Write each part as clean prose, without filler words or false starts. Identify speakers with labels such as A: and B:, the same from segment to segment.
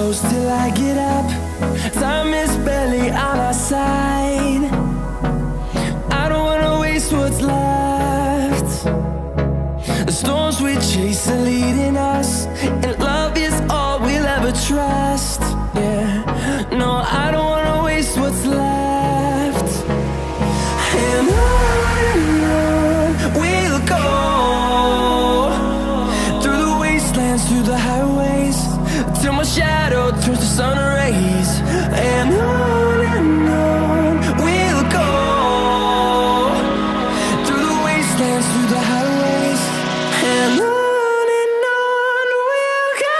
A: close till I get up. Time is barely on our side. I don't wanna waste what's left. The storms we chase are leading us, and love is all we'll ever trust. Yeah, no, I don't wanna waste what's left. And on we'll go, through the wastelands, through the highways, till my shadow turns to sun rays. And on we'll go, through the wastelands, through the highways, and on we'll go.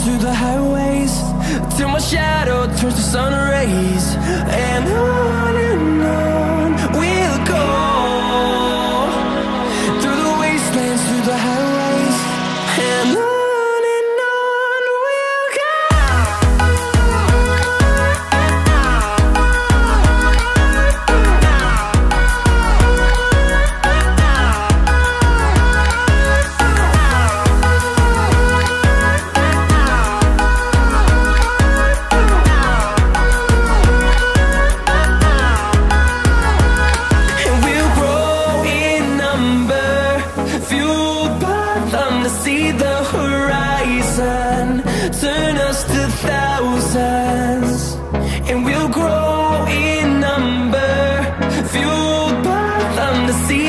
A: Through the highways, till my shadow turns to sun rays. And on we'll go, through the wastelands, through the highways, and on we'll go. See the horizon, turn us to thousands, and we'll grow in number, fueled by them to see